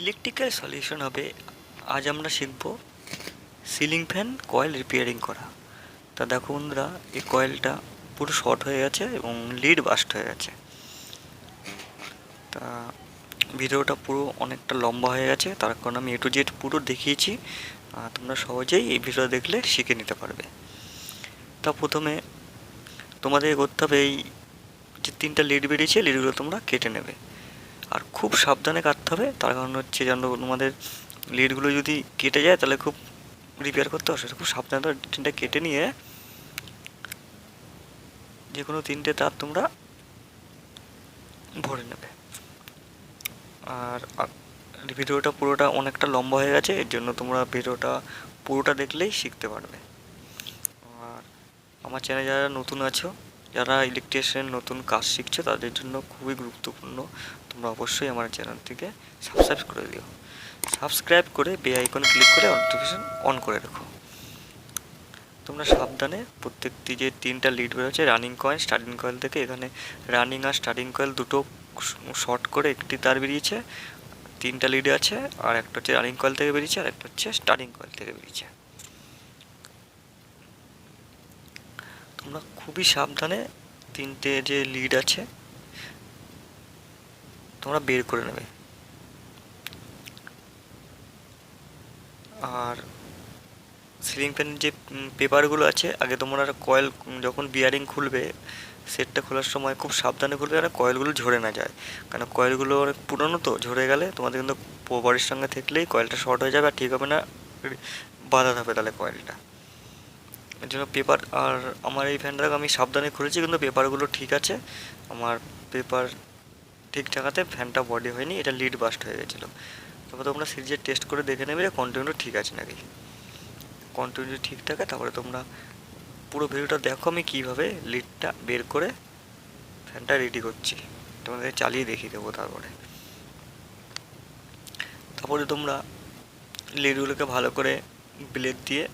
Electrical solution হবে। আজ আমরা শিখব সিলিং ফ্যান কয়েল রিপেয়ারিং করা। তা দেখো বন্ধুরা, এই কয়েলটা পুরো শর্ট হয়ে গেছে এবং লিড বাস্ট হয়ে গেছে। তা ভিডিওটা পুরো অনেকটা লম্বা হয়ে গেছে, তার কারণ আমি A to Z পুরো দেখিয়েছি। তোমরা সহজেই এই ভিডিও দেখলে শিখে নিতে পারবে। তা প্রথমে তোমাদের করতে হবে, এই যে 3টা লিড বেরিয়েছে, লিডগুলো তোমরা কেটে নেবে। আর খুব সাবধানে কাটতে হবে, তার কারণ হচ্ছে যেন তোমাদের লিডগুলো যদি কেটে যায় তাহলে খুব রিপেয়ার করতে অসুবিধা। খুব সাবধানে 3টা কেটে নিয়ে যে কোনো 3টে তার তোমরা ভরে নেবে। আর ভিডিওটা পুরোটা অনেকটা লম্বা হয়ে গেছে, এর জন্য তোমরা ভিডিওটা পুরোটা দেখলেই শিখতে পারবে। আর আমার চ্যানেলে যারা নতুন আছো, যারা ইলেকট্রিশিয়ান নতুন কাজ শিখছো, তাদের জন্য খুবই গুরুত্বপূর্ণ। তোমরা অবশ্যই আমার চ্যানেলটিকে সাবস্ক্রাইব করে দিও। সাবস্ক্রাইব করে বেল আইকন ক্লিক করে নোটিফিকেশন অন করে রাখো। তোমরা সাবধানে প্রত্যেকটি যে 3টা লিড বেরোচ্ছে রানিং কয়েল, স্টার্টিং কয়েল থেকে, এখানে রানিং আর স্টার্টিং কয়েল দুটো শর্ট করে একটি তার বেরিয়েছে, 3টা লিডে আছে। আর একটা হচ্ছে রানিং কয়েল থেকে বেরিয়েছে, আর একটা হচ্ছে স্টার্টিং কয়েল থেকে বেরিয়েছে। তোমরা খুবই সাবধানে 3টে যে লিড আছে তোমরা বের করে নেবে। আর সিলিং ফ্যানের যে পেপারগুলো আছে, আগে তোমরা কয়েল যখন বিয়ারিং খুলবে, সেটটা খোলার সময় খুব সাবধানে খুলবে যেন কয়েলগুলো ঝরে না যায়। কারণ কয়েলগুলো অনেক পুরনো, তো ঝরে গেলে তোমাদের কিন্তু বডির সঙ্গে থাকলেই কয়েলটা শর্ট হয়ে যাবে আর ঠিক হবে না, বাধা হবে তাহলে কয়েলটা। এর জন্য পেপার, আর আমার এই ফ্যানটাকে আমি সাবধানে খুলেছি কিন্তু পেপারগুলো ঠিক আছে। আমার পেপার ঠিক থাকাতে ফ্যানটা বডি হয়নি, এটা লিড বাস্ট হয়ে গেছিলো। তারপর তোমরা সিরিজের টেস্ট করে দেখে নেবে কন্টিনিউ ঠিক আছে নাকি। কন্টিনিউ ঠিক থাকে তারপরে তোমরা পুরো ভিডিওটা দেখো আমি কীভাবে লিডটা বের করে ফ্যানটা রেডি করছি, তোমাদের চালিয়ে দেখিয়ে দেবো। তারপরে তোমরা লিডগুলোকে ভালো করে ব্লেড দিয়ে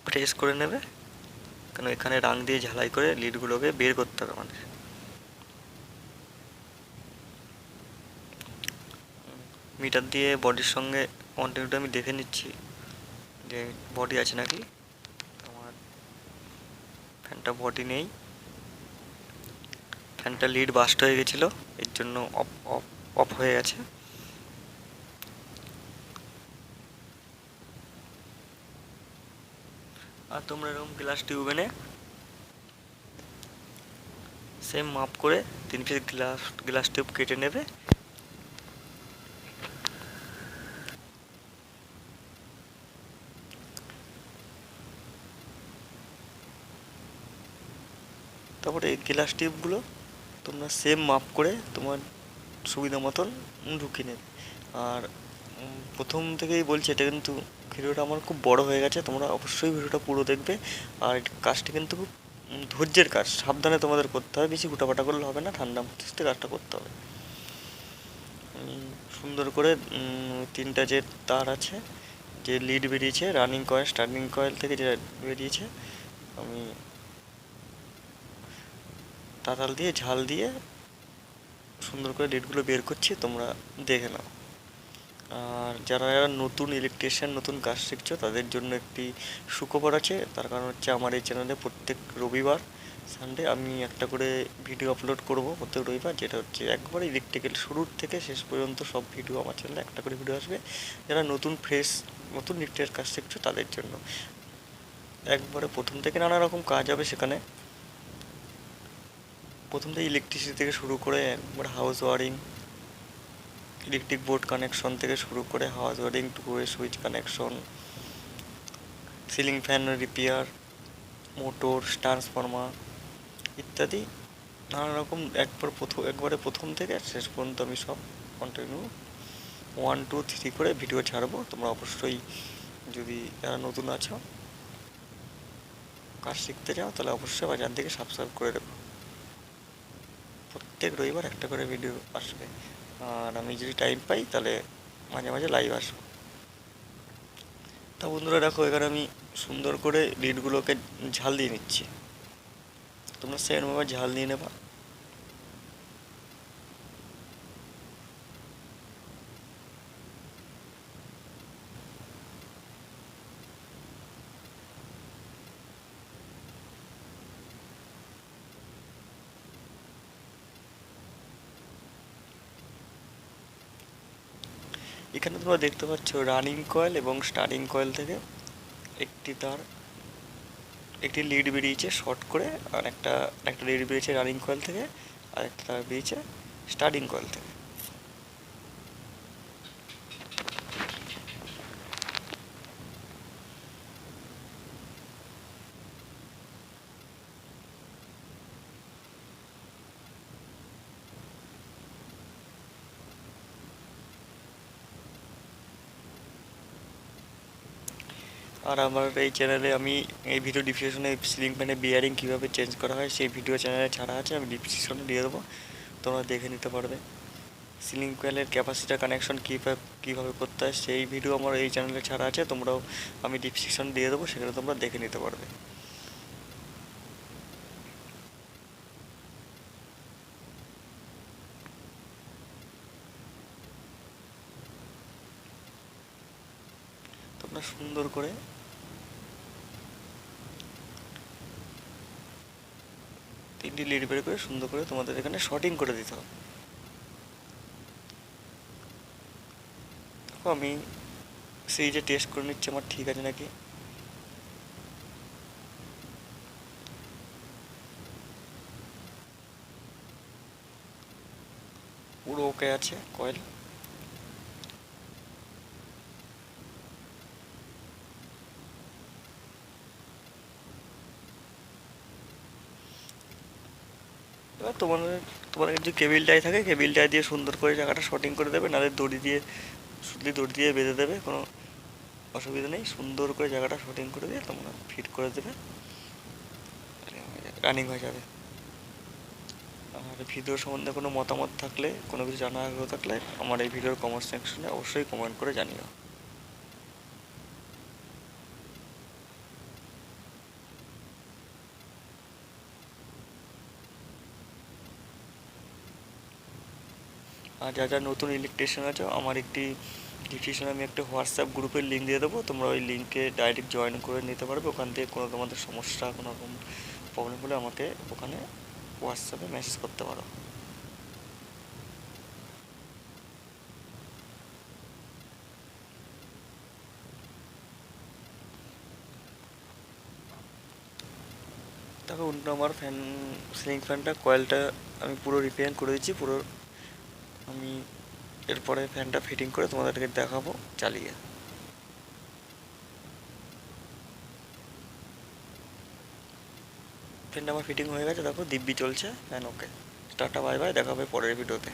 প্রেস করে নেবে, কেন এখানে রাং দিয়ে ঝালাই করে লিডগুলোকে বের করতে হবে আমাদের। মিটার দিয়ে বডির সঙ্গে কন্টিনিউটা আমি দেখে নিচ্ছি যে বডি আছে নাকি। আমার ফ্যানটা বডি নেই, ফ্যানটা লিড বাস্ট হয়ে গেছিলো, এর জন্য অফ হয়ে গেছে। আর তোমরা এরকম গ্লাস টিউব এনে সেম মাপ করে 3 পিস গ্লাস টিউব কেটে নেবে। তারপরে এই গ্লাস টিউবগুলো তোমরা সেম মাপ করে তোমার সুবিধা মতন ঢুকিয়ে নেবে। আর প্রথম থেকেই বলছি, এটা কিন্তু ভিডিওটা আমার খুব বড় হয়ে গেছে, তোমরা অবশ্যই ভিডিওটা পুরো দেখবে। আর কাজটি কিন্তু খুব ধৈর্যের কাজ, সাবধানে তোমাদের করতে হবে, বেশি হুটাপাটা করলে হবে না, ঠান্ডা মস্তিষ্কে কাজটা করতে হবে। সুন্দর করে 3টা যে তার আছে, যে লিড বেরিয়েছে রানিং কয়েল স্টার্টিং কয়েল থেকে যে বেরিয়েছে, আমি তাতাল দিয়ে ঝাল দিয়ে সুন্দর করে লিডগুলো বের করছি, তোমরা দেখে নাও। আর যারা যারা নতুন ইলেকট্রিশিয়ান নতুন কাজ শিখছো তাদের জন্য একটি সুখবর আছে। তার কারণ হচ্ছে আমার এই চ্যানেলে প্রত্যেক রবিবার সানডে আমি একটা করে ভিডিও আপলোড করব, প্রত্যেক রবিবার, যেটা হচ্ছে একবারে ইলেকট্রিক্যাল শুরুর থেকে শেষ পর্যন্ত সব ভিডিও আমার চ্যানেলে একটা করে ভিডিও আসবে। যারা নতুন নতুন ইলেকট্রিক্যাল কাজ শিখছো তাদের জন্য একবারে প্রথম থেকে নানা রকম কাজ হবে সেখানে। প্রথম থেকে ইলেকট্রিসিটি থেকে শুরু করে একবার house wiring, electric board connection থেকে শুরু করে house wiring, two way switch connection, ceiling fan repair, motor, transformer ইত্যাদি নানা রকম একবারে প্রথম থেকে শেষ পর্যন্ত আমি সব কন্টিনিউ 1 2 3 করে ভিডিও ছাড়বো। তোমরা অবশ্যই যদি যারা নতুন আছো কাজ শিখতে চাও তাহলে অবশ্যই আমার চ্যানেল থেকে সাবস্ক্রাইব করে দেবো। প্রত্যেক রবিবার একটা করে ভিডিও আসবে, আর আমি যদি টাইম পাই তাহলে মাঝে মাঝে লাইভ আসবো। তা বন্ধুরা দেখো, এখানে আমি সুন্দর করে লিডগুলোকে ঝাল দিয়ে নিচ্ছি, তোমরা সেরকমভাবে ঝাল দিয়ে নেবা। এখানে তোমরা দেখতে পাচ্ছ রানিং কয়েল এবং স্টার্টিং কয়েল থেকে একটি লিড বেরিয়েছে শর্ট করে, আর একটা একটা লিড বেরিয়েছে রানিং কয়েল থেকে, আর একটা তার বেরিয়েছে স্টার্টিং কয়েল থেকে। আর আমার এই চ্যানেলে আমি এই ভিডিও ডিসক্রিপশনে সিলিং ফ্যানের বিয়ারিং কীভাবে চেঞ্জ করা হয় সেই ভিডিও চ্যানেলে ছাড়া আছে, আমি ডিসক্রিপশনে দিয়ে দেবো, তোমরা দেখে নিতে পারবে। সিলিং কয়েলের ক্যাপাসিটার কানেকশন কীভাবে করতে হয় সেই ভিডিও আমার এই চ্যানেলে ছাড়া আছে, তোমরাও আমি ডিসক্রিপশন দিয়ে দেবো, সেখানে তোমরা দেখে নিতে পারবে। তোমরা সুন্দর করে তিনটি লিড বের করে সুন্দর করে তোমাদের এখানে শর্টিং করে দিতে হবে। দেখো আমি সিরিজে টেস্ট করে নিচ্ছি আমার ঠিক আছে নাকি। পুরো ওকে আছে কয়েল। এবার তোমাদের যদি কেবিল টাই থাকে কেবিল টাই দিয়ে সুন্দর করে জায়গাটা শর্টিং করে দেবে, নাহলে দড়ি দিয়ে বেঁধে দেবে, কোনো অসুবিধা নেই। সুন্দর করে জায়গাটা শর্টিং করে দিয়ে তোমরা ফিট করে দেবে, রানিং হয়ে যাবে। আর ভিডিও সম্বন্ধে কোনো মতামত থাকলে, কোনো কিছু জানার আগ্রহ থাকলে আমার এই ভিডিওর কমেন্ট সেকশনে অবশ্যই কমেন্ট করে জানিও। আর যা যা নতুন ইলেকট্রিশিয়ান আছো, আমার একটি ডিসক্রিপশনে আমি একটা হোয়াটসঅ্যাপ গ্রুপের লিঙ্ক দিয়ে দেবো, তোমরা ওই লিঙ্কে ডাইরেক্ট জয়েন করে নিতে পারবে। ওখান থেকে কোনো তোমাদের সমস্যা, কোনো রকম প্রবলেম হলে আমাকে ওখানে হোয়াটসঅ্যাপে মেসেজ করতে পারো। দেখো আমার সিলিং ফ্যানটা কয়েলটা আমি পুরো রিপেয়ার করে দিচ্ছি পুরো। আমি এরপরে ফ্যানটা ফিটিং করে তোমাদেরকে দেখাবো চালিয়ে। ফ্যানটা আমার ফিটিং হয়ে গেছে, দেখো দিব্যি চলছে ফ্যান। ওকে, টাটা বাই বাই, দেখা হবে পরের ভিডিওতে।